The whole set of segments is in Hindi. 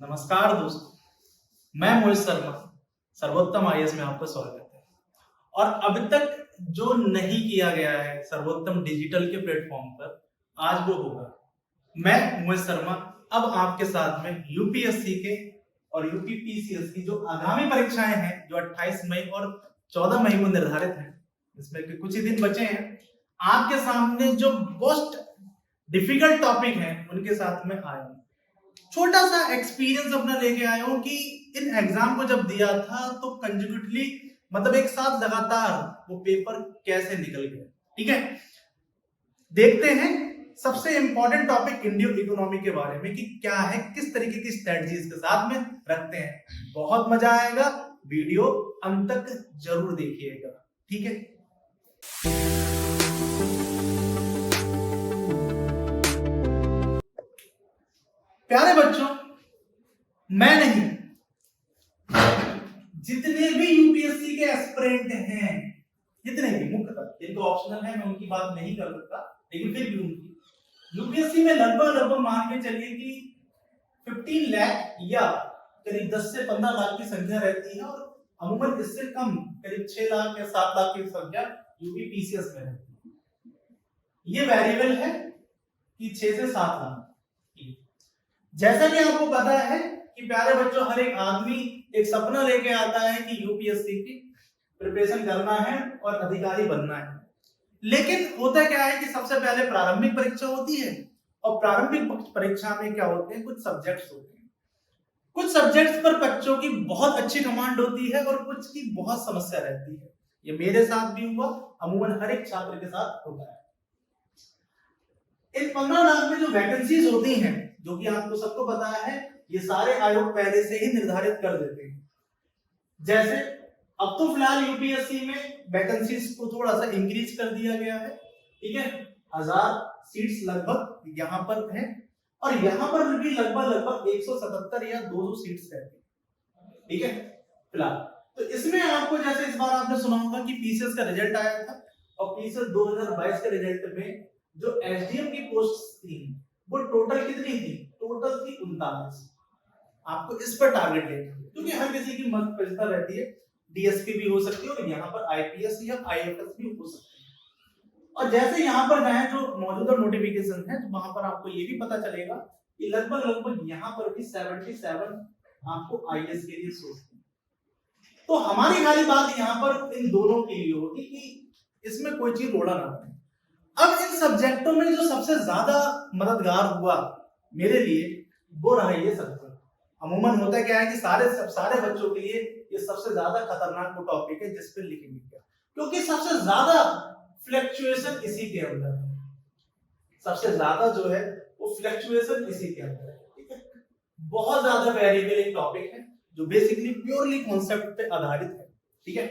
नमस्कार दोस्तों, मैं मोहित शर्मा सर्वोत्तम आईएएस में आपका स्वागत है। और अब तक जो नहीं किया गया है सर्वोत्तम डिजिटल के प्लेटफॉर्म पर, आज वो होगा। मैं मोहित शर्मा अब आपके साथ में यूपीएससी के और यूपीपीसीएस की जो आगामी परीक्षाएं हैं, जो 28 मई और 14 मई को निर्धारित हैं, इसमें के कुछ ही दिन बचे हैं, आपके सामने जो मोस्ट डिफिकल्ट टॉपिक हैं उनके साथ में आया हूं। छोटा सा एक्सपीरियंस अपना लेके आया हूं कि इन एग्जाम को जब दिया था तो कंजिक्यूटिवली मतलब एक साथ लगातार वो पेपर कैसे निकल गए। ठीक है, देखते हैं सबसे इंपॉर्टेंट टॉपिक इंडियन इकोनॉमी के बारे में कि क्या है, किस तरीके की स्ट्रेटजीज के साथ में रखते हैं। बहुत मजा आएगा, वीडियो अंत तक जरूर देखिएगा। ठीक है, प्यारे बच्चों, मैं नहीं, जितने भी यूपीएससी के एस्पिरेंट हैं, जितने भी मुख्यतः जिनको ऑप्शनल है, मैं उनकी बात नहीं कर सकता, लेकिन फिर भी उनकी यूपीएससी में लगभग मान के चलिए कि 15 लाख या करीब 10 से 15 लाख की संख्या रहती है, और अमूमन इससे कम करीब 6 लाख या 7 लाख की संख्या यूपीपीसीएस में रहती है। ये वेरिएबल है कि 6 से 7 लाख। जैसा कि आपको पता है कि प्यारे बच्चों, हर एक आदमी एक सपना लेके आता है कि यूपीएससी की प्रिपरेशन करना है और अधिकारी बनना है। लेकिन होता क्या है कि सबसे पहले प्रारंभिक परीक्षा होती है, और प्रारंभिक परीक्षा में क्या होते हैं, कुछ सब्जेक्ट्स होते हैं। कुछ सब्जेक्ट्स पर बच्चों की बहुत अच्छी कमांड होती है और कुछ की बहुत समस्या रहती है। ये मेरे साथ भी हुआ, अमूमन हर एक छात्र के साथ होता है। इन 15 लाख में जो वैकेंसीज होती हैं, जो कि आपको सबको पता है, ये सारे आयोग पहले से ही निर्धारित कर देते हैं। जैसे अब तो फिलहाल यूपीएससी में वैकेंसीज को थोड़ा सा इंक्रीज कर दिया गया है। ठीक है, 1000 सीट्स लगभग यहाँ पर है, और यहाँ पर भी लगभग 177 या 200 सीट्स रहती है। ठीक है, फिलहाल तो इसमें आपको, जैसे इस बार आपने सुना होगा कि पीसीएस का रिजल्ट आया था, और पीसीएस 2022 के रिजल्ट में जो एसडीएम की पोस्ट थी वो टोटल कितनी थी? टोटल थी 39। आपको इस पर टारगेट लेना है, क्योंकि हर किसी की मत परिस्थिति रहती है, डीएसपी भी हो सकती है और यहाँ पर आईपीएस या आईएफएस भी हो सकती है। और जैसे यहाँ पर गए जो मौजूदा नोटिफिकेशन है, तो वहां पर आपको ये भी पता चलेगा कि लगभग यहाँ पर भी 77 आपको आईएएस के लिए सोचते हैं। तो हमारी खाली बात यहाँ पर इन दोनों के लिए होगी कि इसमें कोई चीज रोड़ा ना पड़े। अब इन सब्जेक्टों में जो सबसे ज्यादा मददगार हुआ मेरे लिए, वो रहा ये सब्जेक्ट। अमूमन होता क्या है कि सारे बच्चों के लिए ये सबसे ज्यादा खतरनाक वो टॉपिक है जिस पे लिखेंगे क्या, क्योंकि सबसे ज्यादा फ्लक्चुएशन इसी के अंदर है। सबसे ज्यादा जो है वो फ्लक्चुएशन इसी के अंदर है। ठीक है, बहुत ज्यादा वेरिएबल एक टॉपिक है जो बेसिकली प्योरली कॉन्सेप्ट पे आधारित है। ठीक है,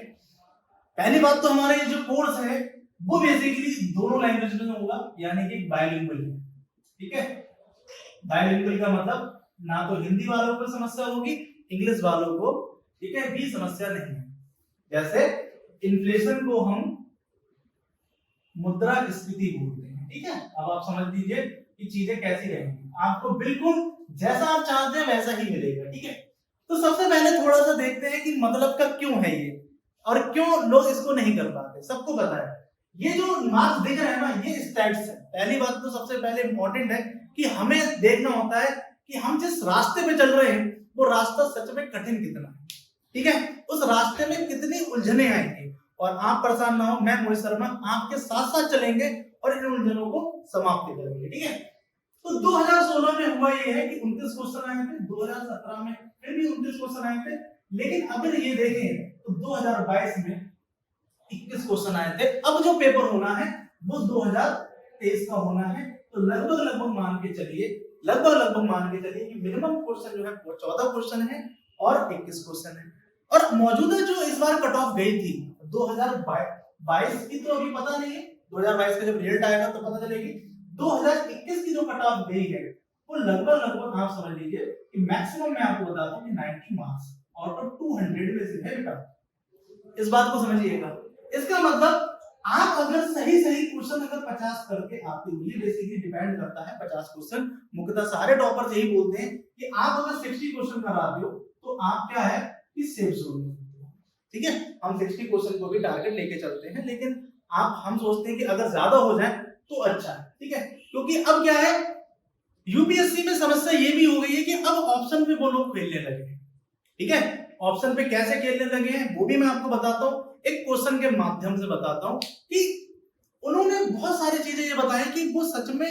पहली बात तो हमारा ये जो कोर्स है वो बेसिकली दोनों लैंग्वेज में होगा, यानी कि बाइलिंगुअल है। ठीक है, बाइलिंगुअल का मतलब ना तो हिंदी वालों को समस्या होगी, इंग्लिश वालों को, ठीक है, भी समस्या नहीं है। जैसे इन्फ्लेशन को हम मुद्रास्फीति बोलते हैं। ठीक है, अब आप समझ लीजिए कि चीजें कैसी रहेंगी, आपको बिल्कुल जैसा आप चाहते हैं वैसा ही मिलेगा। ठीक है, तो सबसे पहले थोड़ा सा देखते हैं कि मतलब का क्यों है ये, और क्यों लोग इसको नहीं कर पाते। सबको पता है ये जो मार्क्स दिख रहे हैं ना, ये स्टैट्स है। पहली बात तो सबसे पहले इंपॉर्टेंट है कि हमें देखना होता है कि हम जिस रास्ते पे चल रहे हैं वो रास्ता सच में कठिन कितना है। ठीक है, उस रास्ते में कितनी उलझने आएंगी, और आप परेशान ना हो, मैं मोहित शर्मा आपके साथ साथ चलेंगे और इन उलझनों को समाप्त करेंगे। ठीक है, तो 2016 में हुआ ये है कि 29 क्वेश्चन आए थे, 2017 में फिर भी 29 क्वेश्चन आए थे, लेकिन अगर ये देखें तो 2022 में 21 क्वेश्चन आए थे। अब जो पेपर होना है वो 2023 का होना है। तो लगभग मान के चलिए कि मिनिमम क्वेश्चन जो है वो 14 क्वेश्चन है और 21 क्वेश्चन है। और मौजूदा जो इस बार कट ऑफ गई थी 2022 की, तो अभी पता नहीं है, 2022 का जब रिजल्ट आएगा तो पता चलेगी। 2021 की जो कट ऑफ गई है वो लगभग आप समझ लीजिए कि मैक्सिमम मैं आपको बताता हूँ कि 90 मार्क्स आउट ऑफ 200 में से है बेटा। इस बात को समझिएगा। इसका मतलब आप अगर सही सही क्वेश्चन अगर 50 करके आते हो, ये बेसिकली डिपेंड करता है 50 क्वेश्चन, मुख्यतः सारे टॉपर्स यही बोलते हैं कि आप अगर 60 क्वेश्चन कराते हो तो आप क्या है कि सेफ जोन में हो। ठीक है, हम 60 क्वेश्चन को भी टारगेट लेके चलते हैं, लेकिन हम सोचते हैं कि अगर ज्यादा हो जाए तो अच्छा है। ठीक है, क्योंकि अब क्या है, यूपीएससी में समस्या ये भी हो गई है कि अब ऑप्शन पे वो लोग खेलने लगे हैं। ठीक है, ऑप्शन पे कैसे खेलने लगे हैं वो भी मैं आपको बताता हूं, एक क्वेश्चन के माध्यम से बताता हूं कि उन्होंने बहुत सारी चीजें ये बताई कि वो सच में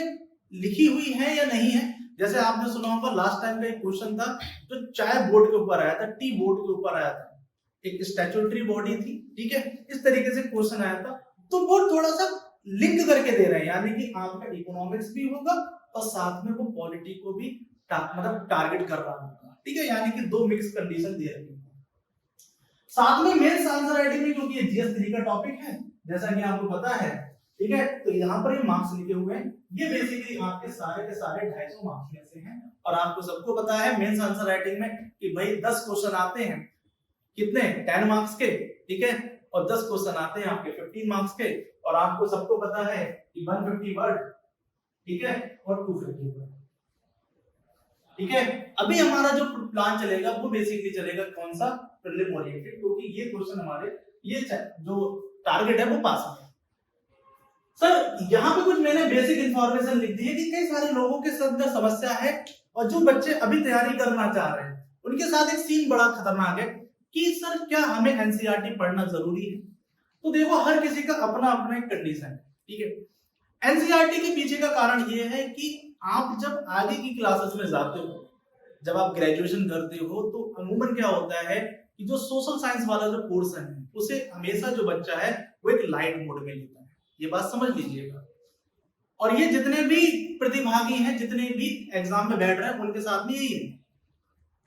लिखी हुई है या नहीं है। जैसे आपने सुना होगा लास्ट टाइम का एक क्वेश्चन था जो चाय बोर्ड के ऊपर आया था, टी बोर्ड के ऊपर आया था, एक स्टैट्यूटरी बॉडी थी। ठीक है, इस तरीके से क्वेश्चन आया था, तो वो थोड़ा सा लिंक करके दे रहे हैं, यानी कि आपका इकोनॉमिक्स भी होगा और साथ में वो पॉलिटी को भी मतलब टारगेट कर रहा होगा। ठीक है, यानी कि दो मिक्स कंडीशन दे रही है। साथ में मेंस आंसर राइटिंग में, क्योंकि ये जीएस 3 का टॉपिक है जैसा कि आपको पता है। ठीक है, तो यहाँ पर ये मार्क्स लिखे हुए हैं, ये बेसिकली आपके सारे के सारे 250 मार्क्स में से हैं। और आपको सबको पता है मेंस आंसर राइटिंग में कि भाई 10 क्वेश्चन आते हैं, कितने 10 मार्क्स के। ठीक है, और 10 क्वेश्चन आते हैं आपके 15 मार्क्स के, और आपको सबको पता है कि 150 वर्ड, ठीक है, और 250 वर्ड। ठीक है, अभी हमारा जो प्लान चलेगा वो बेसिकली चलेगा कौन सा, प्रीलिम ओरिएंटेड, क्योंकि ये क्वेश्चन हमारे ये जो टारगेट है वो पास है। सर यहाँ पे कुछ मैंने बेसिक इंफॉर्मेशन लिख दी है कि कई सारे लोगों के साथ समस्या है, और जो बच्चे अभी तैयारी करना चाह रहे हैं उनके साथ एक सीन बड़ा खतरनाक है कि सर क्या हमें एनसीईआरटी पढ़ना जरूरी है। तो देखो हर किसी का अपना अपना एक कंडीशन है। ठीक है, एनसीईआरटी के पीछे का कारण ये है कि आप जब आगे की क्लासेस में जाते हो, जब आप ग्रेजुएशन करते हो, तो अमूमन क्या होता है कि जो सोशल साइंस वाला जो पोर्शन है उसे हमेशा जो बच्चा है वो एक लाइट मोड में लेता है, ये बात समझ लीजिएगा। और ये जितने भी प्रतिभागी हैं, जितने भी एग्जाम में बैठ रहे हैं, उनके साथ भी यही है।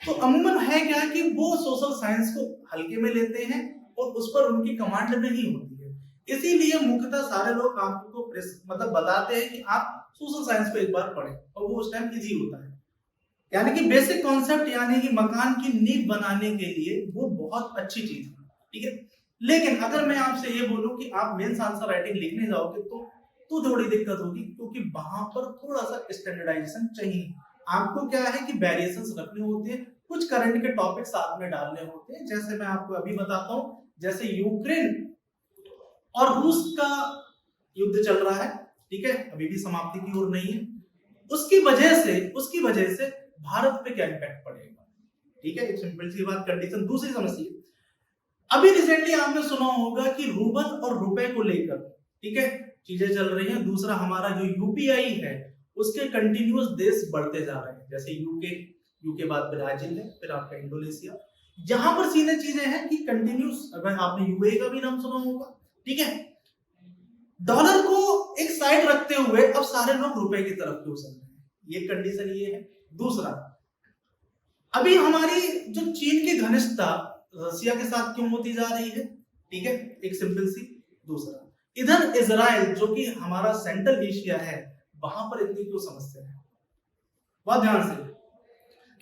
तो अमूमन है क्या कि वो सोशल साइंस को हल्के में लेते हैं और उस पर उनकी कमांड नहीं होती है, इसीलिए मुख्यतः सारे लोग आपको मतलब बताते हैं कि आप सोशल साइंस को एक बार पढ़ें, और वो उस टाइम इजी होता है। यानी कि बेसिक कॉन्सेप्ट, यानी कि मकान की नींव बनाने के लिए वो बहुत अच्छी चीज है। ठीक है, लेकिन अगर मैं आपसे ये बोलूं कि आप मेंस आंसर राइटिंग लिखने जाओगे तो थोड़ी दिक्कत होगी, क्योंकि वहां पर थोड़ा सा स्टैंडर्डाइजेशन चाहिए। आपको क्या है कि वेरिएशंस रखने होते हैं, कुछ करंट के टॉपिक साथ में डालने होते हैं। जैसे मैं आपको अभी बताता हूं, जैसे यूक्रेन और रूस का युद्ध चल रहा है। ठीक है, अभी भी समाप्ति की ओर नहीं है। उसकी वजह से भारत पे क्या इम्पैक्ट पड़ेगा। ठीक है, एक सिंपल सी बात, कंडीशन। दूसरी समस्या, अभी रिसेंटली आपने सुना होगा कि रूबल और रुपए को लेकर, ठीक है, चीजें चल रही हैं। दूसरा हमारा जो यूपीआई है उसके कंटिन्यूअस देश बढ़ते जा रहे हैं, जैसे यूके बाद ब्राजील है, फिर आपका इंडोनेशिया। यहां पर सीधे चीजें हैं कि कंटिन्यूस, अगर आपने यूएई का भी नाम सुना होगा। ठीक है, डॉलर को एक साइड रखते हुए अब सारे लोग रुपए की तरफ क्यों चल रहे हैं, ये कंडीशन ये है। दूसरा, अभी हमारी जो चीन की घनिष्ठता रसिया के साथ क्यों होती जा रही है। ठीक है, एक सिंपल सी। दूसरा, इधर इजराइल जो कि हमारा सेंट्रल एशिया है, वहां पर इतनी क्यों समस्या है। बहुत ध्यान से,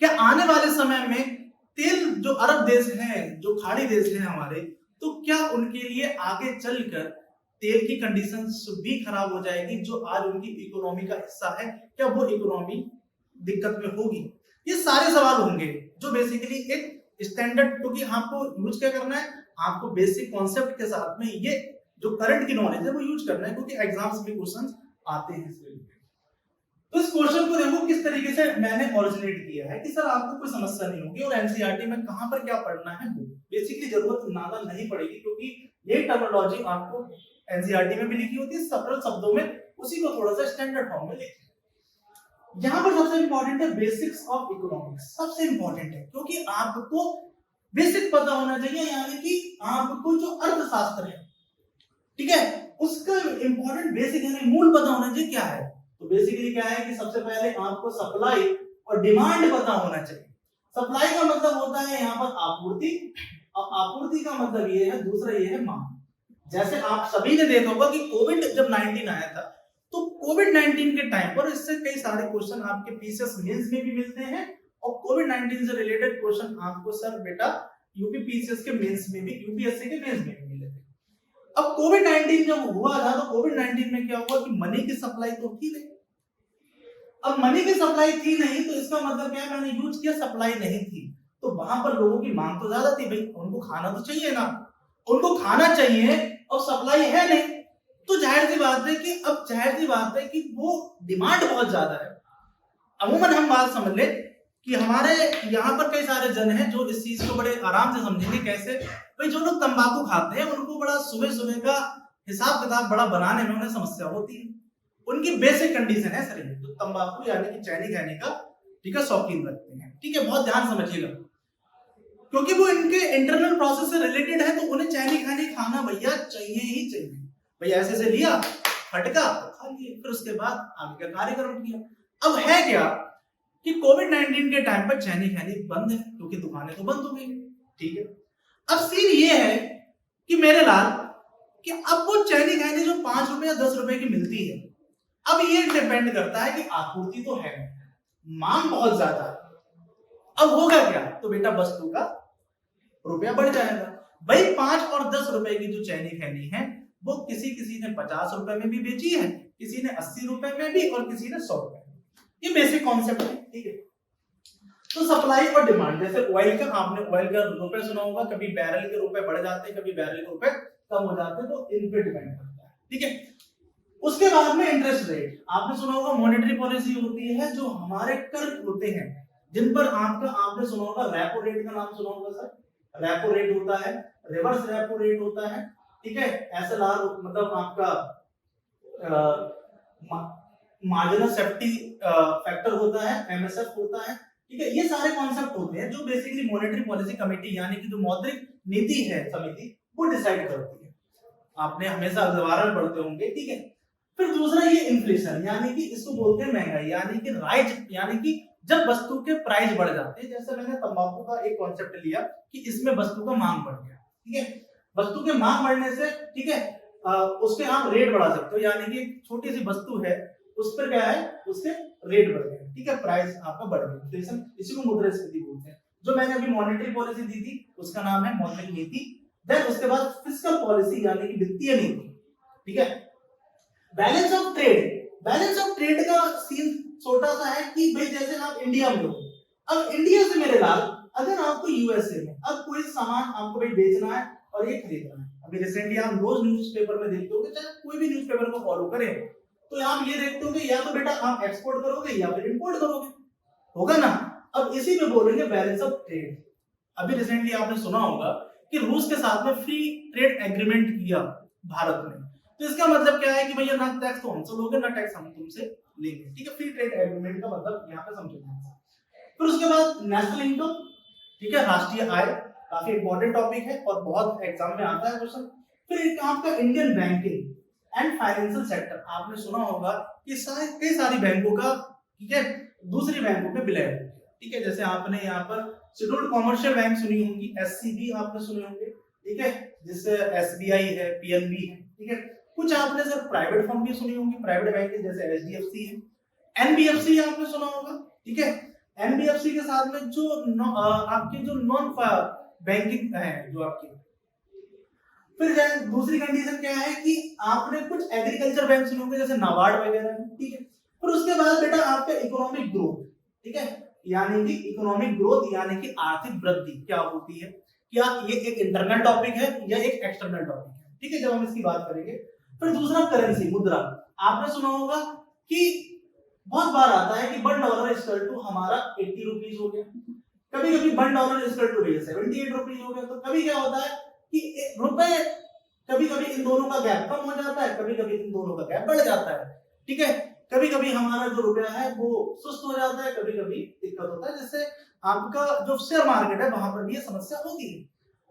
क्या आने वाले समय में तेल जो अरब देश हैं, जो खाड़ी देश हैं हमारे, तो क्या उनके लिए आगे चलकर तेल की कंडीशन भी खराब हो जाएगी। जो आज उनकी इकोनॉमी का हिस्सा है, क्या वो इकोनॉमी दिक्कत में होगी। ये सारे सवाल होंगे जो बेसिकली एक स्टैंडर्ड, क्योंकि आपको यूज क्या करना है, आपको बेसिक कॉन्सेप्ट के साथ में ये जो करंट की नॉलेज है वो यूज करना है, क्योंकि एग्जाम्स में क्वेश्चंस आते हैं इसके लिए। तो इस क्वेश्चन को देखो किस तरीके से मैंने ओरिजिनेट किया है कि सर आपको कोई समस्या नहीं होगी और एनसीईआरटी में कहां पर क्या पढ़ना है वो बेसिकली जरूरत ज्यादा नहीं पड़ेगी, क्योंकि ये टर्मिनोलॉजी आपको एनसीईआरटी में भी लिखी होती है सरल शब्दों में, उसी को थोड़ा सा स्टैंडर्ड फॉर्म में लिखा है। यहाँ पर सबसे इंपॉर्टेंट है बेसिक्स ऑफ इकोनॉमिक्स, सबसे इंपॉर्टेंट है, क्योंकि आपको बेसिक पता होना चाहिए, यानी कि आपको जो अर्थशास्त्र है, ठीक है, उसका इंपॉर्टेंट बेसिक यानी मूल पता होना चाहिए क्या है। तो बेसिकली क्या है कि सबसे पहले आपको सप्लाई और डिमांड पता होना चाहिए। सप्लाई का मतलब होता है यहाँ पर आपूर्ति, और आपूर्ति का मतलब ये है, दूसरा ये है मांग। जैसे आप सभी ने देखा होगा कि कोविड जब 19 आया था, तो कोविड 19 के टाइम पर इससे कई सारे क्वेश्चन आपके पीसीएस मेंस में भी मिलते हैं, और कोविड 19 से रिलेटेड क्वेश्चन आपको सर बेटा यूपी पीसीएस के मेंस में भी, यूपीएससी के मेंस में भी मिले थे। अब कोविड-19 जब हुआ था तो कोविड-19 में क्या हुआ कि मनी की सप्लाई तो थी नहीं। अब मनी की सप्लाई थी नहीं तो इसका मतलब क्या है, मैंने यूज किया, सप्लाई नहीं थी, तो वहां पर लोगों की मांग तो ज्यादा थी, भाई उनको खाना तो चाहिए ना, उनको खाना चाहिए और सप्लाई है नहीं, तो जाहिर सी बात है कि अब जाहिर सी बात है कि वो डिमांड बहुत ज्यादा है। अमूमन हम बात समझ ले कि हमारे यहाँ पर कई सारे जन हैं जो इस चीज को बड़े आराम से समझेंगे। कैसे? भाई जो लोग तंबाकू खाते हैं उनको बड़ा सुबह सुबह का हिसाब किताब बड़ा बनाने में उन्हें समस्या होती है। उनकी बेसिक कंडीशन है सर, तो तंबाकू यानी कि चैनी खाने का, ठीक है, शौकीन रखते हैं, ठीक है, बहुत ध्यान समझिएगा, क्योंकि वो इनके इंटरनल प्रोसेस से रिलेटेड है, तो उन्हें चैनी खाने खाना भैया चाहिए ही चाहिए। भैया ऐसे से लिया, फटका तो खा लिए, फिर उसके बाद आगे का कार्यक्रम किया। अब है क्या कि कोविड-19 के टाइम पर चैनी खानी बंद है क्योंकि दुकानें तो बंद हो गई, ठीक है। अब सीन ये है कि मेरे लाल कि अब वो चैनी खानी जो 5 रुपए या 10 रुपए की मिलती है, अब ये डिपेंड करता है कि आपूर्ति तो है, मांग बहुत ज्यादा है। अब होगा क्या? तो बेटा वस्तु का रुपया बढ़ जाएगा। भाई 5 और 10 रुपए की जो चैनी खैनी है वो किसी ने 50 रुपए में भी बेची है, किसी ने 80 रुपए में भी, और किसी ने 100 रुपए में। ये बेसिक कॉन्सेप्ट है, ठीक है। तो सप्लाई और डिमांड, जैसे ऑयल का, आपने ऑयल का रुपए सुना होगा, कभी बैरल के रुपए बढ़ जाते हैं, कभी बैरल के रुपए कम हो जाते हैं, तो इन पे डिपेंड करता है, ठीक है। उसके बाद में इंटरेस्ट रेट, आपने सुना होगा मॉनेटरी पॉलिसी होती है, जो हमारे कर होते हैं जिन पर आपने सुना होगा रेपो रेट का नाम सुना होगा सर, रेपो रेट होता है, रिवर्स रेपो रेट होता है, ठीक है, एसएलआर मतलब आपका मार्जिनल सेफ्टी फैक्टर होता है, एमएसएफ होता है, ठीक है। ये सारे कॉन्सेप्ट होते हैं जो बेसिकली मॉनेटरी पॉलिसी कमेटी यानी कि जो मौद्रिक नीति है समिति वो डिसाइड करती है। आपने हमेशा अखबार में पढ़ते होंगे, ठीक है। फिर दूसरा ये इन्फ्लेशन, यानी कि इसको बोलते हैं महंगाई, यानी कि राइज, यानी कि जब वस्तु के प्राइस बढ़ जाते हैं। जैसे मैंने तंबाकू का एक कॉन्सेप्ट लिया कि इसमें वस्तु का मांग बढ़ गया, ठीक है, वस्तु के मांग बढ़ने से, ठीक है, उसके आप रेट बढ़ा सकते हो, यानी कि छोटी सी वस्तु है उस पर क्या है, उसके रेट बढ़ गए, ठीक है, प्राइस आपका बढ़ गया, इन्फ्लेशन, इसी को मुद्रास्फीति बोलते हैं। जो मैंने अभी मॉनेटरी पॉलिसी दी थी उसका नाम है मौद्रिक नीति। देन उसके बाद फिस्कल पॉलिसी यानी कि वित्तीय नीति, ठीक है। Balance of trade, balance of trade का सीन छोटा सा है कि भाई जैसे आप इंडिया में हो, अब इंडिया से मेरे लाल अगर आपको यूएसए में अब कोई सामान आपको भाई बेचना है और ये खरीदना है, अभी रिसेंटली आप रोज न्यूज़पेपर में देखते होंगे, चाहे कोई भी न्यूज़पेपर को फॉलो करें तो आप ये देखते होंगे या तो बेटा आप एक्सपोर्ट करोगे या फिर इंपोर्ट करोगे, होगा ना। अब इसी में बोलेंगे बैलेंस ऑफ ट्रेड। अभी रिसेंटली आपने सुना होगा कि रूस के साथ में फ्री ट्रेड एग्रीमेंट किया भारत ने, तो इसका मतलब क्या है कि भैया ना टैक्स तो हमसे लोगे ना टैक्स हम तुमसे लेंगे, ठीक है। फ्री ट्रेड एग्रीमेंट का मतलब यहाँ पे समझो। फिर उसके बाद नेशनल इनकम, ठीक है, राष्ट्रीय आय, काफी इंपॉर्टेंट टॉपिक है और बहुत एग्जाम में आता है क्वेश्चन। फिर एक आपका Indian banking and financial sector, आपने सुना होगा कि कई सारी बैंकों का, ठीक है, दूसरी बैंकों में विलय, ठीक है। जैसे आपने यहाँ पर शेड्यूल्ड कॉमर्शियल बैंक सुनी होंगी, एससीबी आपने सुने होंगे, ठीक है, जिससे एसबीआई है, पीएनबी है, ठीक है। कुछ आपने सर प्राइवेट फर्म भी सुनी होंगी, प्राइवेट बैंक जैसे एचडीएफसी है, एनबीएफसी आपने सुना होगा, ठीक है। एनबीएफसी के साथ में जो आपकी जो नॉन बैंकिंग है जो आपकी। फिर दूसरी कंडीशन क्या है कि आपने कुछ एग्रीकल्चर बैंक सुने होंगे जैसे नाबार्ड वगैरह, ठीक है। फिर उसके बाद बेटा आपका इकोनॉमिक ग्रोथ, ठीक है, यानी कि इकोनॉमिक ग्रोथ यानी कि आर्थिक वृद्धि क्या होती है, क्या ये एक इंटरनल टॉपिक है या एक एक्सटर्नल टॉपिक है, ठीक है, जब हम इसकी बात करेंगे। फिर दूसरा करेंसी, मुद्रा, आपने सुना होगा कि बहुत बार आता है कि $1 इक्वल टू हमारा 80 रुपीज हो गया, कभी कभी $1 इक्वल टू 78 रुपीज हो गया। तो कभी क्या होता है कि रुपए, कभी कभी इन दोनों का गैप कम हो जाता है, कभी कभी इन दोनों का गैप बढ़ जाता है, ठीक है। कभी कभी हमारा जो रुपया है वो सुस्त हो जाता है, कभी कभी दिक्कत होता है, जिससे आपका जो शेयर मार्केट है वहां पर भी ये समस्या होती है।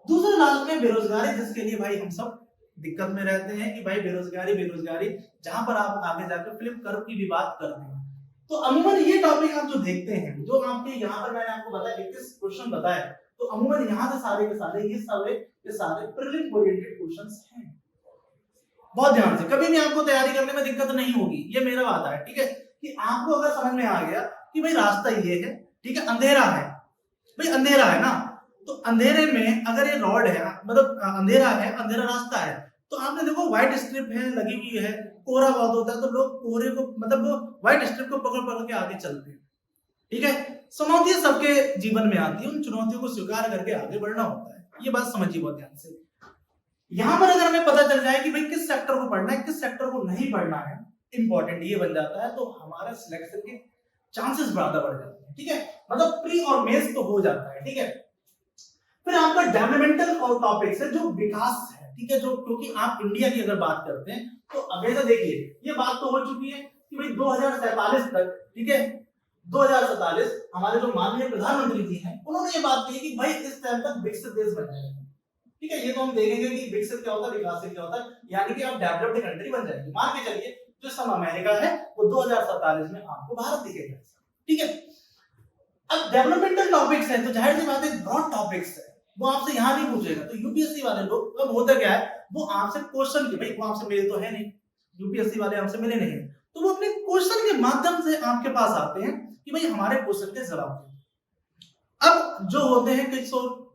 दूसरा लास्ट में बेरोजगारी, जिसके लिए भाई हम सब दिक्कत में रहते हैं कि भाई बेरोजगारी बेरोजगारी, जहां पर आप आगे जाकर फ्लिप कर्व की भी बात करते हैं। तो अमूमन ये टॉपिक आप जो देखते हैं, जो आपके यहाँ पर मैंने आपको बताया 21 क्वेश्चन बताया, तो अमूमन यहाँ से सारे के सारे ये सारे प्रीलिम ओरिएंटेड क्वेश्चंस हैं। बहुत ध्यान से, कभी भी आपको तैयारी करने में दिक्कत नहीं होगी, ये मेरा वादा है, ठीक है। कि आपको अगर समझ में आ गया कि भाई रास्ता ये है, ठीक है, अंधेरा है, भाई अंधेरा है ना, तो अंधेरे में अगर ये रॉड है, मतलब अंधेरा है, अंधेरा रास्ता है, तो आपने देखो व्हाइट स्ट्रिप है लगी हुई है, कोहरा बहुत होता है तो लोग कोहरे को मतलब वो व्हाइट स्ट्रिप को पकड़ पकड़ के आगे चलते हैं। ठीक है, चुनौतियां सबके जीवन में आती है, उन चुनौतियों को स्वीकार करके आगे बढ़ना होता है। ये बात समझिए बहुत ध्यान से। यहां पर अगर हमें पता चल जाए कि भाई किस सेक्टर को पढ़ना है किस सेक्टर को नहीं पढ़ना है, इंपॉर्टेंट ये बन जाता है, तो हमारा सिलेक्शन के चांसेस ज्यादा बढ़ जाते हैं। ठीक है, मतलब प्री और मेंस तो हो जाता है। ठीक है, फिर आपका डेवलपमेंटल और टॉपिक्स है जो विकास है। ठीक है, जो क्योंकि आप इंडिया की अगर बात करते हैं तो अभी से देखिए ये बात तो हो चुकी है कि भाई 2047 तक, ठीक है 2047 हमारे जो माननीय प्रधानमंत्री जी हैं उन्होंने ये बात कही कि भाई इस टाइम तक विकसित देश बन जाएगा। ठीक है, ये तो हम देखेंगे कि विकसित क्या होता है, विकास क्या होता है, यानी कि आप डेवलप्ड कंट्री बन जाएंगे। मान के चलिए जो समय अमेरिका है वो 2047 में आपको भारत दिखेगा। ठीक है, अब डेवलपमेंटल टॉपिक्स है तो जाहिर सी बात है ब्रॉड टॉपिक्स है, वो आपसे यहाँ नहीं पूछेगा। तो यूपीएससी वाले लोग अब होता क्या है, वो आपसे क्वेश्चन के, भाई वो आपसे मिले तो है नहीं, यूपीएससी वाले आपसे मिले नहीं, तो वो अपने क्वेश्चन के माध्यम से आपके पास आते हैं कि भाई हमारे क्वेश्चन के जवाब दें। अब जो होते हैं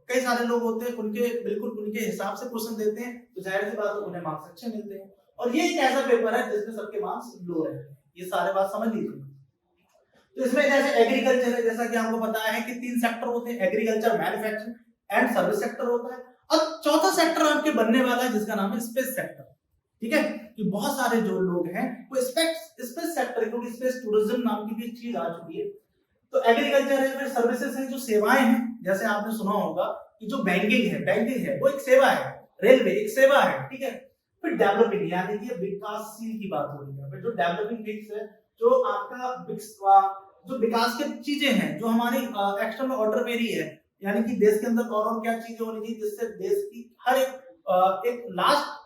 कई सारे लोग होते हैं, उनके बिल्कुल उनके हिसाब से क्वेश्चन देते हैं, तो जाहिर सी बात है उन्हें मार्क्स अच्छे मिलते हैं। और ये एक ऐसा पेपर है जिसमें सबके मार्क्स लो रहते हैं, ये सारे बात समझ लीजिए। तो इसमें जैसे एग्रीकल्चर है, जैसा कि आपको बताया है कि 3 सेक्टर होते हैं, agriculture, manufacturing and service sector होता है, और चौथा सेक्टर आपके बनने वाला है जिसका नाम है स्पेस सेक्टर। ठीक है, कि बहुत सारे जो लोग हैं वो स्पेस सेक्टर, क्योंकि स्पेस टूरिज्म नाम की भी एक चीज आ चुकी है। तो एग्रीकल्चर है, फिर सर्विसेज है जो सेवाएं हैं, जैसे आपने सुना होगा कि जो बैंकिंग है वो एक सेवा है, रेलवे एक सेवा है। ठीक है, फिर डेवलपिंग यानी कि विकासशील की बात हो रही है। फिर जो डेवलपिंग थिंग्स है, जो आपका जो विकास की चीजें हैं, जो हमारी एक्सटर्नल ऑर्डर वेरी है, यानी कि देश के अंदर और क्या चीजें होनी चाहिए जिससे देश की हर एक लास्ट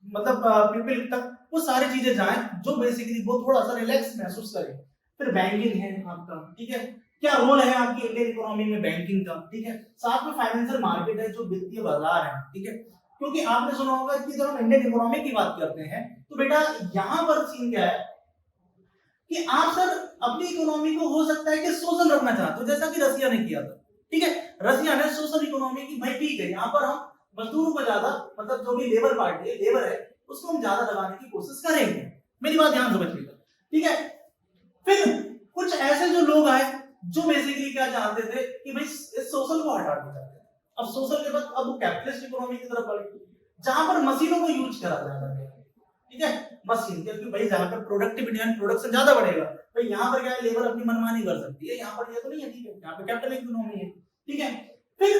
मतलब पीपल तक वो सारी चीजें जाएं, जो बेसिकली वो थोड़ा सा रिलैक्स महसूस करें। फिर बैंकिंग है आपका, ठीक है, क्या रोल है आपकी इंडियन इकोनॉमी में बैंकिंग का। ठीक है, साथ में फाइनेंशियल मार्केट है, जो वित्तीय बाजार है। ठीक है, क्योंकि आपने सुना होगा कि जब हम इंडियन इकोनॉमी की बात करते हैं तो बेटा यहाँ पर सीन क्या है कि आप सर अपनी इकोनॉमी को हो सकता है कि सोशल रखना चाहते हो, जैसा कि रसिया ने किया था। ठीक है, रसिया ने सोशल इकोनॉमी की, भाई ठीक है यहाँ पर हम मजदूरों को ज्यादा, मतलब जो भी लेबर पार्टी है, लेबर है, उसको हम ज्यादा लगाने की कोशिश करेंगे। मेरी बात ध्यान समझिएगा। ठीक है, फिर कुछ ऐसे जो लोग आए जो बेसिकली क्या चाहते थे कि भाई इस सोशल को हटा देना चाहते थे। अब सोशल के बाद अब वो कैपिटलिस्ट इकोनॉमी की तरफ बढ़ गई, जहां पर मशीनों को यूज करा जाता है। ठीक है, मशीन, क्योंकि भाई जहां पर प्रोडक्टिविटी एंड प्रोडक्शन ज्यादा बढ़ेगा, भाई यहाँ पर क्या है, लेबर अपनी मनमानी कर सकती है, यहाँ पर ये तो नहीं है। ठीक है, यहाँ पे कैपिटल इकोनॉमी है। ठीक है, फिर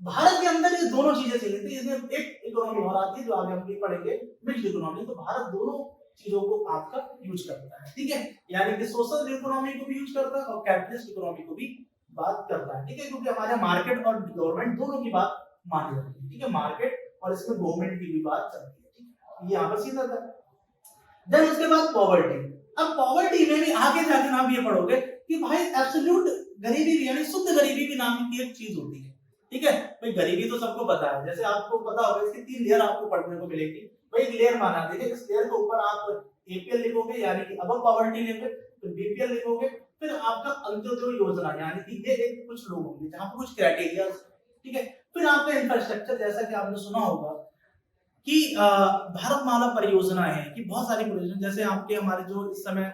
भारत के अंदर ये दोनों चीजें चली थी, इसमें एक इकोनॉमी और आती है जो आगे हम पढ़ेंगे, मिक्स्ड इकोनॉमी। तो भारत दोनों चीजों को आपका यूज करता है। ठीक है, यानी कि सोशल इकोनॉमी को भी यूज करता है और कैपिटलिस्ट इकोनॉमी को भी बात करता है। ठीक है, क्योंकि हमारे मार्केट और गवर्नमेंट दोनों की बात मानी जाती है। ठीक है, मार्केट और इसमें गवर्नमेंट की भी बात चलती है। ठीक है, ये यहाँ पर सीधा था। देन उसके बाद पॉवर्टी। अब पॉवर्टी में भी आगे जाके नाम ये पढ़ोगे कि भाई एब्सोल्यूट गरीबी भी, यानी शुद्ध गरीबी भी नाम की एक चीज होती है। ठीक है, भाई गरीबी तो सबको पता है, जैसे आपको पता होगा इसकी 3 लेयर आपको पढ़ने को मिलेगी। भाई एक लेयर माना, देखिए इस लेयर के ऊपर आप एपीएल लिखोगे यानी कि अबव पॉवर्टी लेवल, फिर बीपीएल लिखोगे, फिर आपका अंत्योदय योजना यानी कि ये एक कुछ लोग होंगे जहां पर कुछ क्राइटेरिया। ठीक है, फिर आपका इंफ्रास्ट्रक्चर, जैसा कि आपने सुना होगा कि भारतमाला परियोजना है कि बहुत सारी परियोजना, जैसे आपके हमारे जो इस समय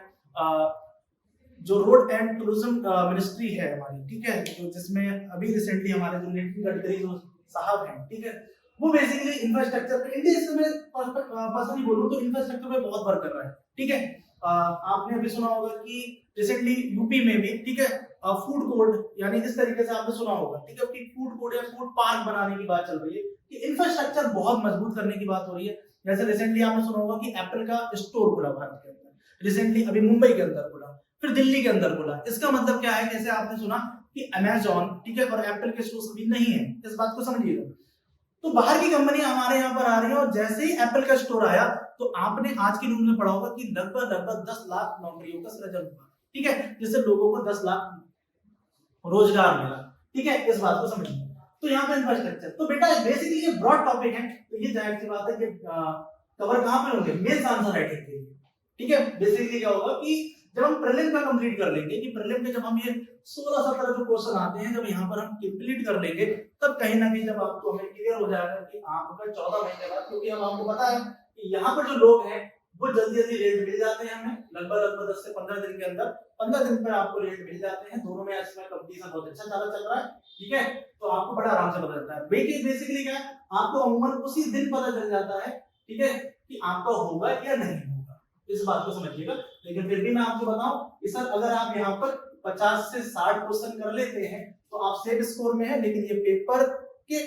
जो रोड एंड टूरिज्म मिनिस्ट्री है हमारी, ठीक है, तो जिसमें अभी रिसेंटली हमारे जो नितिन गडकरी जो साहब हैं, ठीक है, वो बेसिकली इंफ्रास्ट्रक्चर पे इंडिया इस समय पर्सनली बोलूं तो इंफ्रास्ट्रक्चर पे बहुत वर्क कर रहा है। ठीक है, आपने अभी सुना होगा कि रिसेंटली यूपी में भी, ठीक है, फूड कोर्ट, यानी इस तरीके से आपने सुना होगा, ठीक है, कि फूड कोर्ट या फूड पार्क बनाने की बात चल रही है, कि इंफ्रास्ट्रक्चर बहुत मजबूत करने की बात हो रही है। जैसे रिसेंटली आपने सुना होगा कि एप्पल का स्टोर खुला भारत के अंदर, रिसेंटली अभी मुंबई के अंदर खुला, फिर दिल्ली के अंदर खुला। इसका मतलब क्या है, जैसे आपने सुना कि अमेज़न, ठीक है, और एप्पल के स्टोर्स अभी नहीं है, इस बात को समझिएगा। तो बाहर की कंपनी हमारे यहाँ पर आ रही है, और जैसे ही एप्पल का स्टोर आया तो आपने आज की न्यूज में पढ़ा होगा कि लगभग 10 लाख नौकरियों का सृजन हुआ। ठीक है, जिससे लोगों को 10 लाख रोजगार मिला। ठीक है, इस बात को समझिए। तो यहाँ पे इंफ्रास्ट्रक्चर, तो बेटा बेसिकली ये ब्रॉड टॉपिक है, तो ये जाहिर सी बात है कि कवर कहाँ पे होंगे, मेंस आंसर राइटिंग के लिए। ठीक है, बेसिकली क्या होगा कि जब हम प्रीलिम का कंप्लीट कर लेंगे, कि प्रीलिम में जब हम ये 16-17 जो क्वेश्चन आते हैं, जब यहाँ पर हम कंप्लीट कर लेंगे, तब कहीं ना कहीं जब आपको हमें क्लियर हो जाएगा कि आपका 14 महीने बाद, क्योंकि अब आपको पता है कि यहाँ पर जो लोग हैं वो जल्दी जल्दी रेट मिल जाते हैं हमें, लगभग 10 से 15 दिन के अंदर, 15 दिन पर आपको रेट मिल जाते हैं। दोनों में इसमें कंपटीशन बहुत अच्छा ज्यादा चल रहा है, ठीक है, तो आपको बड़ा आराम से पता चलता है। बेसिकली क्या है, आपको अमूमन उसी दिन पता चल जाता है, ठीक है, कि आपका होगा या नहीं होगा, इस बात को समझिएगा। लेकिन फिर भी मैं आपको बताऊं कि सर अगर आप यहाँ पर 50 से 60 क्वेश्चन कर लेते हैं तो आप सेफ स्कोर में है, लेकिन ये पेपर के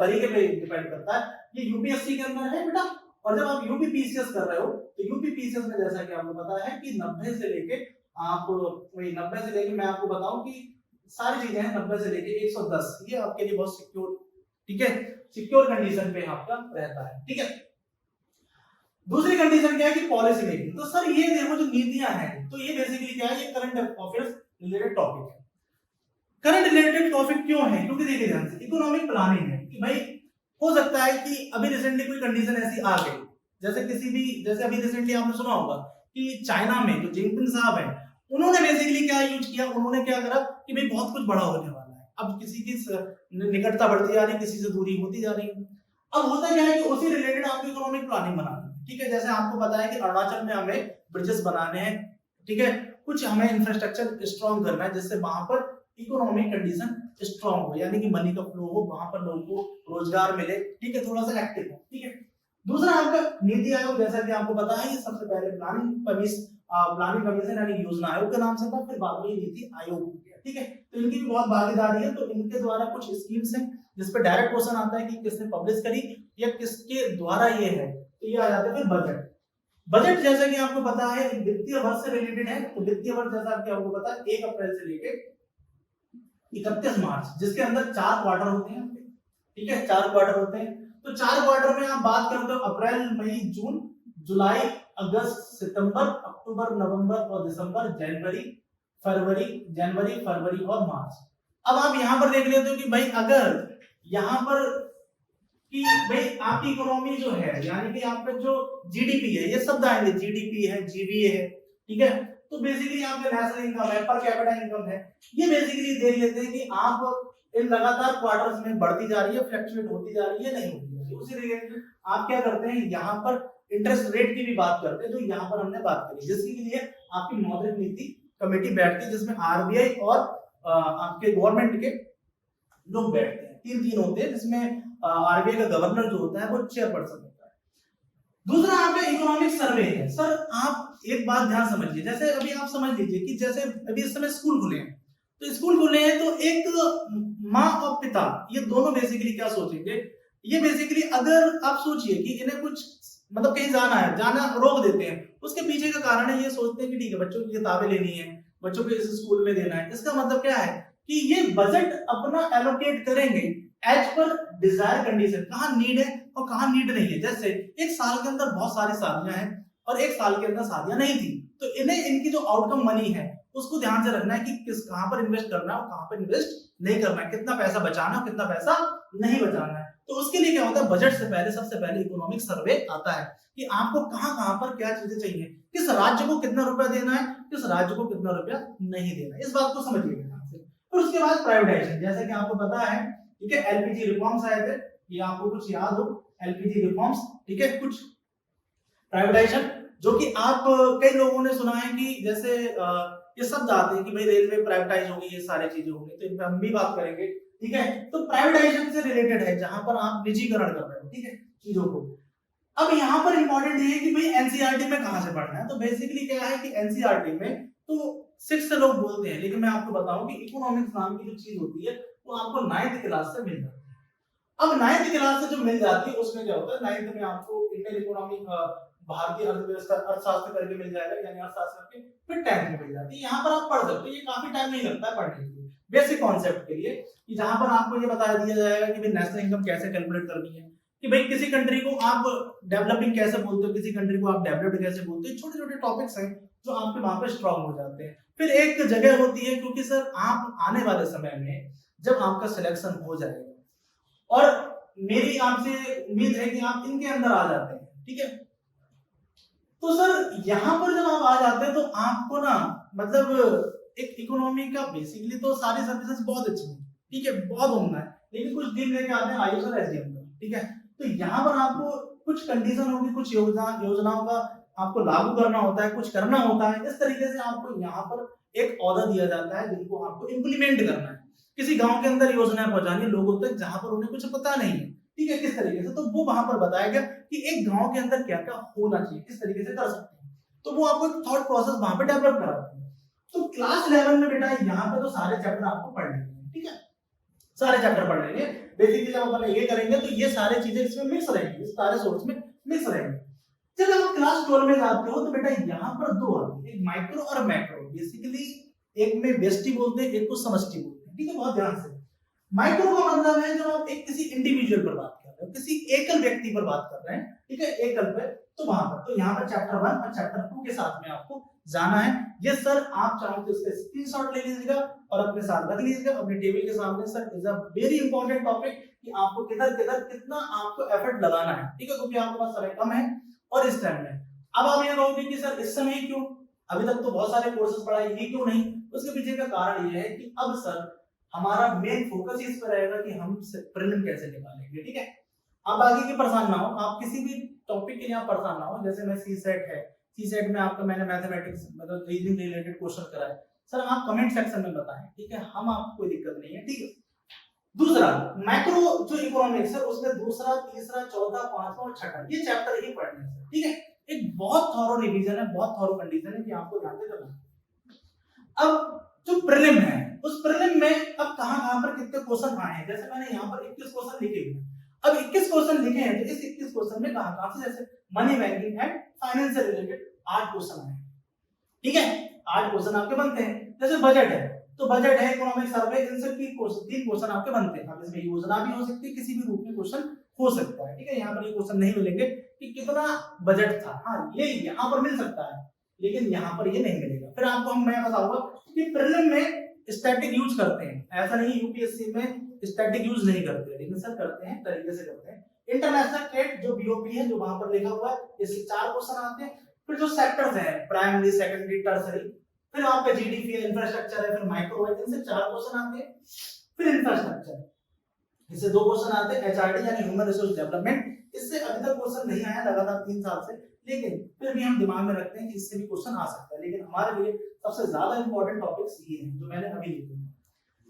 तरीके पे डिपेंड करता है। ये यूपीएससी के अंदर है बेटा, और जब आप यूपी पीसीएस कर रहे हो तो यूपी पीसीएस में जैसा कि आपको पता है कि 90 से लेके आप वही 90 से लेके मैं आपको बताऊं कि सारी चीजें हैं 90 से लेके 110, ये आपके लिए बहुत सिक्योर, ठीक है, सिक्योर कंडीशन पे आपका रहता है, ठीक है। दूसरी कंडीशन क्या है कि पॉलिसी मेकिंग। तो सर ये देखो जो नीतियां हैं, तो ये बेसिकली क्या है, ये करंट अफेयर्स रिलेटेड टॉपिक है। करंट रिलेटेड टॉपिक क्यों है, क्योंकि देखिए ध्यान से, इकोनॉमिक प्लानिंग है कि भाई हो सकता है कि अभी रिसेंटली कोई कंडीशन ऐसी आ गई, जैसे अभी रिसेंटली आपने सुना होगा कि चाइना में जो जिनपिंग साहब है, उन्होंने बेसिकली क्या यूज किया, उन्होंने क्या करा कि भाई बहुत कुछ बड़ा होने वाला है, अब किसी की निकटता बढ़ती जा रही है, किसी से दूरी होती जा रही है। अब होता क्या है कि उसी रिलेटेड आपको इकोनॉमिक प्लानिंग बनानी है, ठीक है। जैसे आपको पता है कि अरुणाचल में हमें ब्रिजेस बनाने हैं, ठीक है, कुछ हमें इंफ्रास्ट्रक्चर स्ट्रॉन्ग करना है जिससे वहां पर इकोनॉमिक कंडीशन स्ट्रॉन्ग हो, यानी कि मनी का फ्लो हो, वहां पर लोगों को रोजगार मिले, ठीक है, थोड़ा सा एक्टिव हो, ठीक है। दूसरा आपका नीति आयोग, जैसा कि आपको पता है, ये सबसे पहले प्लानिंग कमीशन यानी योजना आयोग के नाम से था, फिर बाद में नीति आयोग हो गया, ठीक है। तो इनकी भी बहुत भागीदारी है, तो इनके द्वारा कुछ स्कीम्स हैं जिस पे डायरेक्ट क्वेश्चन आता है कि किसने पब्लिश करी या किसके द्वारा ये है, तो ये आ जाता है। फिर बजट, बजट जैसा कि आपको पता है वित्तीय वर्ष से रिलेटेड है, तो वित्तीय वर्ष जैसा कि आपको पता है 1 अप्रैल से लेके 31 मार्च, जिसके अंदर 4 क्वार्टर होते हैं, ठीक है, 4 क्वार्टर होते हैं। तो 4 क्वार्टर में आप बात करते हो अप्रैल, मई, जून, जुलाई, अगस्त, सितंबर, अक्टूबर, नवंबर और दिसंबर, जनवरी, फरवरी और मार्च। अब आप यहां पर देख लेते हो कि भाई अगर यहां पर कि भाई आपकी इकोनॉमी जो है, यानी कि आपका जो जीडीपी है, ये शब्द आएंगे, जीडीपी है, जीवीए है, ठीक है, तो बेसिकली आपका नेशनल इनकम है, पर कैपिटा इनकम है, ये बेसिकली देख लेते हैं कि आप इन लगातार क्वार्टर्स में बढ़ती जा रही है, फ्लक्चुएट होती जा रही है, नहीं होती जा रही है। उसी रिलेटेड आप क्या करते हैं, यहाँ पर इंटरेस्ट रेट की भी बात करते हैं, जो यहाँ पर हमने बात करी, जिसके लिए आपकी मौद्रिक नीति कमेटी बैठती है, जिसमें आरबीआई और आपके गवर्नमेंट के लोग बैठते हैं, 3 होते हैं, जिसमें आरबीआई का गवर्नर जो होता है वो चेयरपर्सन होता है। दूसरा आपका इकोनॉमिक सर्वे है। सर आप एक बात ध्यान समझिए, जैसे अभी आप समझ लीजिए कि जैसे अभी इस समय स्कूल खुले हैं, तो स्कूल खुले हैं तो एक माँ और पिता ये दोनों बेसिकली क्या सोचेंगे, ये बेसिकली अगर आप सोचिए कि इन्हें कुछ मतलब कहीं जाना रोक देते हैं, उसके पीछे का कारण है ये सोचते हैं कि ठीक है बच्चों की किताबें लेनी है, बच्चों को इस स्कूल में देना है। इसका मतलब क्या है कि ये बजट अपना एलोकेट करेंगे एज पर डिजायर कंडीशन, कहां नीड है और कहां नीड नहीं है। जैसे एक साल के अंदर बहुत सारी शादियां हैं और एक साल के अंदर शादियां नहीं थी, तो इन्हें इनकी जो आउटकम मनी है उसको ध्यान से रखना है कि किस कहां पर इन्वेस्ट करना है और कहां पर इन्वेस्ट नहीं करना है, कितना पैसा बचाना है, कितना पैसा नहीं बचाना है। तो उसके लिए क्या होता है, बजट से पहले सबसे पहले इकोनॉमिक सर्वे आता है कि आपको कहां पर क्या चीजें चाहिए, किस राज्य को कितना रुपया देना है, किस राज्य को कितना रुपया नहीं देना है, इस बात को समझिएगा। फिर उसके बाद प्राइवेटाइजेशन, जैसे कि आपको पता है, ठीक है, एलपीजी रिफॉर्म्स आए थे, ये आपको कुछ याद हो, एलपीजी रिफॉर्म्स, ठीक है, कुछ प्राइवेटाइजेशन जो कि आप कई लोगों ने सुना है कि जैसे ये शब्द आते हैं कि भाई रेलवे प्राइवेटाइज होगी, ये सारी चीजें होंगी, तो इन पे हम भी बात करेंगे, ठीक है। तो प्राइवेटाइजेशन से रिलेटेड है जहां पर आप निजीकरण कर रहे हो, ठीक है, चीजों को। अब यहाँ पर इंपॉर्टेंट ये है कि भाई एनसीईआरटी में कहां से पढ़ना है, तो बेसिकली क्या है कि एनसीईआरटी में तो 6 से लोग बोलते हैं, लेकिन मैं आपको बताऊं कि इकोनॉमिक्स नाम की जो चीज होती है वो आपको 9th क्लास से मिल जाती है। अब 9th क्लास से जो मिल जाती है उसमें क्या होता है, 9th में आपको इंडियन इकोनॉमी, भारतीय अर्थव्यवस्था, अर्थशास्त्र करके मिल जाएगा, यानी अर्थशास्त्र के, फिर 10th में मिल जाती है। यहाँ पर आप पढ़ सकते हो, ये काफी टाइम नहीं लगता है पढ़ने के लिए, बेसिक कॉन्सेप्ट के लिए, कि जहां पर आपको ये बता दिया जाएगा कि भाई नेशनल इनकम कैसे कैलकुलेट करनी है, कि भाई किसी कंट्री को आप डेवलपिंग कैसे बोलते हो, किसी कंट्री को आप डेवलप्ड कैसे बोलते हो, छोटे छोटे टॉपिक्स हैं जो आपके वहां पे स्ट्रांग हो जाते हैं। फिर एक जगह होती है, क्योंकि सर आप आने वाले समय में जब आपका सिलेक्शन हो जाएगा, और मेरी आपसे उम्मीद है कि आप इनके अंदर आ जाते हैं, ठीक है, तो सर यहाँ पर जब आप आ जाते हैं तो आपको ना मतलब एक इकोनॉमी का बेसिकली तो सारी सर्विसेज बहुत अच्छी है, ठीक है, बहुत उम्दा है, लेकिन कुछ दिन लेके आते हैं आयुष और एसडीएम का, ठीक है। तो यहाँ पर आपको कुछ कंडीशन होगी, कुछ योजनाओं का आपको लागू करना होता है, कुछ करना होता है, इस तरीके से आपको यहाँ पर एक ऑर्डर दिया जाता है जिनको आपको इम्प्लीमेंट करना है। किसी गांव के अंदर योजनाएं पहुंचानी लोगों तक जहां पर उन्हें कुछ पता नहीं है, ठीक है, किस तरीके से, तो वो वहां पर बताया गया कि एक गांव के अंदर क्या क्या होना चाहिए, किस तरीके से कर सकते हैं, तो वो आपको एक थॉट प्रोसेस वहां पे डेवलप कराते हैं। तो क्लास 11 में बेटा यहाँ पे तो सारे चैप्टर आपको पढ़ लेंगे, ठीक है, सारे चैप्टर पढ़ लेंगे। बेसिकली जब अपन ये करेंगे तो ये सारे चीजें इसमें मिक्स रहेंगी, इस सारे सोर्स में मिक्स रहेंगे। जब आप क्लास 12 में जाते हो तो बेटा यहाँ पर दो आते हैं, एक माइक्रो और मैक्रो। बेसिकली एक में व्यष्टि बोलते हैं, एक को समष्टि बोलते हैं, ठीक है, बहुत ध्यान से। माइक्रो का मतलब है जब आप एक किसी इंडिविजुअल पर बात कर रहे हो, किसी एकल व्यक्ति पर बात कर रहे हैं, ठीक है, एकल पे, तो वहां पर, तो यहाँ पर चैप्टर 1 और चैप्टर 2 के साथ में आपको जाना है। ये सर आप चाहो तो इसका स्क्रीनशॉट ले लीजिएगा और अपने साथ रख लीजिएगा अपने टेबल के सामने। Sir is a very important topic कि आपको किधर किधर कितना आपको एफर्ट लगाना है, ठीक है, क्योंकि आपके पास समय कम है और इस टाइम में। अब आप ये कहोगे कि सर इस समय क्यों, अभी तक तो बहुत सारे कोर्सेज पढ़ाए, ये क्यों नहीं? उसके पीछे का कारण ये है कि अब सर हमारा मेन फोकस इस पर रहेगा कि हम प्रीलिम कैसे निकालेंगे, ठीक है। अब आगे की परेशान ना हो, आप किसी भी टॉपिक के लिए आप परेशान ना हो। जैसे मैं सी सेट है, सी सेट में आपका मैंने मैथमेटिक्स मतलब रीजनिंग रिलेटेड क्वेश्चन कराए, सर आप कमेंट सेक्शन में बताएं, ठीक है, हम आपको कोई दिक्कत नहीं है, ठीक है। दूसरा मैक्रो जो इकोनॉमिक्स है उसमें दूसरा, तीसरा, चौथा, पांचवा और छठा ये चैप्टर ही पढ़ने हैं, ठीक है। एक बहुत थॉरो रिवीजन है, बहुत थॉरो कंडीशन है कि आपको ध्यान से करना है। अब जो प्रीलिम है उस प्रीलिम में अब कहां पर कितने क्वेश्चन आए हैं, जैसे मैंने यहाँ पर 21 क्वेश्चन लिखे हुए हैं। अब 21 क्वेश्चन लिखे हैं तो इस 21 क्वेश्चन में कहां से, जैसे मनी बैंकिंग एंड फाइनेंस से रिलेटेड 8 क्वेश्चन आए, ठीक है, 8 क्वेश्चन आपके बनते हैं। जैसे बजट है तो बजट है, इकोनॉमिक सर्वे, इन सब की 3 क्वेश्चन आपके बनते हैं। अब इसमें योजना भी हो सकती है, किसी भी रूप में क्वेश्चन हो सकता है, ठीक है। यहाँ पर ये क्वेश्चन नहीं मिलेंगे कि कितना बजट था, हाँ ये यहाँ पर मिल सकता है लेकिन यहाँ पर ये नहीं मिलेगा। फिर आपको मैं बताऊंगा कि प्रीलिम में स्टैटिक यूज करते हैं, ऐसा नहीं यूपीएससी में स्टैटिक यूज नहीं करते, लेकिन सर करते हैं, तरीके से करते हैं। इंटरनेशनल ट्रेड जो बीओपी है जो वहां पर लिखा हुआ है, इससे 4 क्वेश्चन आते हैं। फिर जो सेक्टर्स हैं प्राइमरी, सेकेंडरी, टर्सरी, फिर आपका जीडीपी है, इंफ्रास्ट्रक्चर है, फिर माइक्रो है, इनसे 4 क्वेश्चन आते हैं। फिर इंफ्रास्ट्रक्चर, इससे 2 क्वेश्चन आते हैं। एचआरडी यानी ह्यूमन रिसोर्स डेवलपमेंट, इससे अभी तक क्वेश्चन नहीं आया लगातार 3 साल से, लेकिन फिर भी हम दिमाग में रखते हैं कि इससे भी क्वेश्चन आ सकता है। लेकिन हमारे लिए सबसे ज्यादा इंपॉर्टेंट टॉपिक्स ये हैं जो मैंने अभी लिखे हैं।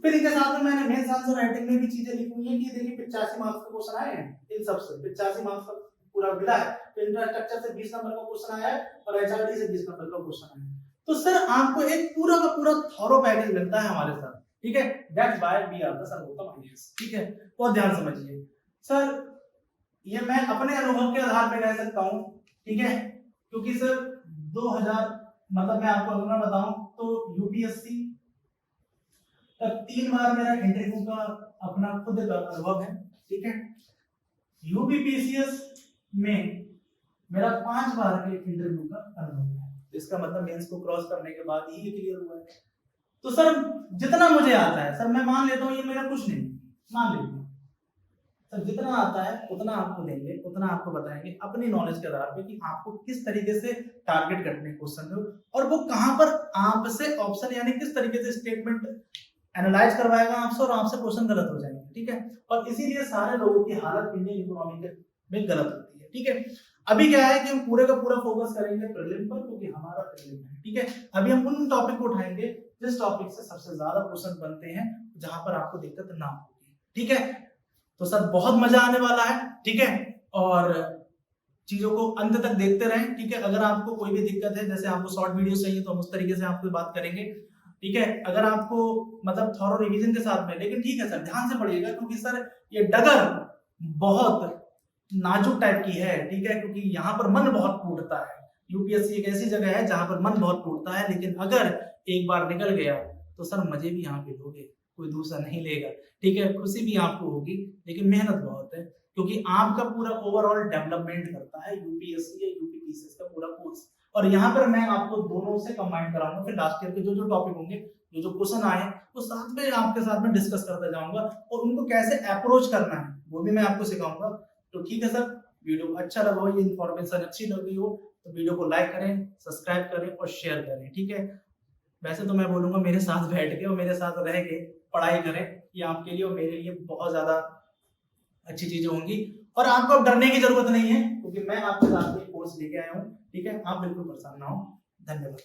फिर इनके साथ में मैंने मेंस आंसर राइटिंग में भी चीजें लिखी हुई हैं कि देखिए 85 मार्क्स का क्वेश्चन आए हैं, इन सब से 85 मार्क्स का पूरा मिला है। तो इंफ्रास्ट्रक्चर से 20 नंबर का क्वेश्चन आया है और एचआरडी से 20 नंबर का क्वेश्चन आया है। तो सर आपको एक पूरा का पूरा थॉरो पैकेज मिलता है हमारे साथ, ठीक है। That's why we are the सर्वोत्तम आईएएस, ठीक है, बहुत ध्यान समझिए। सर ये मैं अपने अनुभव के आधार पर कह सकता हूं, ठीक है, क्योंकि सर 2000 मतलब मैं आपको अगर मैं बताऊं तो यूपीएससी तब 3 बार मेरा इंटरव्यू का अपना खुद का अनुभव है, ठीक है। यूपीपीसीएस में मेरा 5 बार के इंटरव्यू का अनुभव है, इसका मतलब मेंस को क्रॉस करने के बाद ही ये क्लियर हुआ है। तो सर जितना मुझे आता है सर मैं मान लेता हूँ ये मेरा कुछ नहीं, मान लेता हूँ सर जितना आता है उतना आपको देंगे, उतना आपको बताएंगे अपनी नॉलेज के आधार पे कि आपको किस तरीके से टारगेट करने क्वेश्चन हो और वो कहां पर आपसे ऑप्शन यानी किस तरीके से स्टेटमेंट एनालाइज करवाएगा आपसे और आपसे क्वेश्चन गलत हो जाएंगे, ठीक है। और इसीलिए सारे लोगों की हालत इंडियन इकोनॉमी में गलत होती है, ठीक है। अभी क्या है कि हम पूरे का पूरा फोकस करेंगे प्रीलिम पर क्योंकि हमारा प्रीलिम है, ठीक है। अभी हम उन टॉपिक को उठाएंगे जिस टॉपिक से सबसे ज्यादा क्वेश्चन बनते हैं, जहां पर आपको दिक्कत ना होगी, ठीक है। तो सर बहुत मजा आने वाला है, ठीक है, और चीजों को अंत तक देखते रहें, ठीक है। अगर आपको कोई भी दिक्कत है, जैसे आपको शॉर्ट वीडियो चाहिए तो हम उस तरीके से आपको बात करेंगे, ठीक है। अगर आपको मतलब थॉरो रिवीजन के साथ में, लेकिन ठीक है सर ध्यान से पढ़िएगा क्योंकि सर ये डगर बहुत नाजुक टाइप की है, ठीक है, क्योंकि यहाँ पर मन बहुत टूटता है। यूपीएससी एक ऐसी जगह है जहां पर मन बहुत टूटता है, लेकिन अगर एक बार निकल गया तो सर मजे भी यहाँ पे लोगे, कोई दूसरा नहीं लेगा, ठीक है। खुशी भी आपको होगी लेकिन मेहनत बहुत है क्योंकि आपका पूरा ओवरऑल डेवलपमेंट करता है यूपीएससी या यूपीपीसीएस का पूरा कोर्स। और यहाँ पर मैं आपको दोनों से कंबाइन कराऊंगा, फिर लास्ट ईयर के जो जो टॉपिक होंगे, जो जो क्वेश्चन आए वो साथ में आपके साथ में डिस्कस करता जाऊंगा और उनको कैसे अप्रोच करना है वो भी मैं आपको सिखाऊंगा। तो ठीक है सर, वीडियो अच्छा लगा हो, ये इन्फॉर्मेशन अच्छी लगी हो तो वीडियो को लाइक करें, सब्सक्राइब करें और शेयर करें, ठीक है। वैसे तो मैं बोलूंगा मेरे साथ बैठ के और मेरे साथ रह के पढ़ाई करें, ये आपके लिए और मेरे लिए बहुत ज्यादा अच्छी चीजें होंगी। और आपको अब डरने की जरूरत नहीं है, क्योंकि मैं आपके साथ कोर्स लेके आया हूँ, ठीक है। आप बिल्कुल परेशान ना हो। धन्यवाद।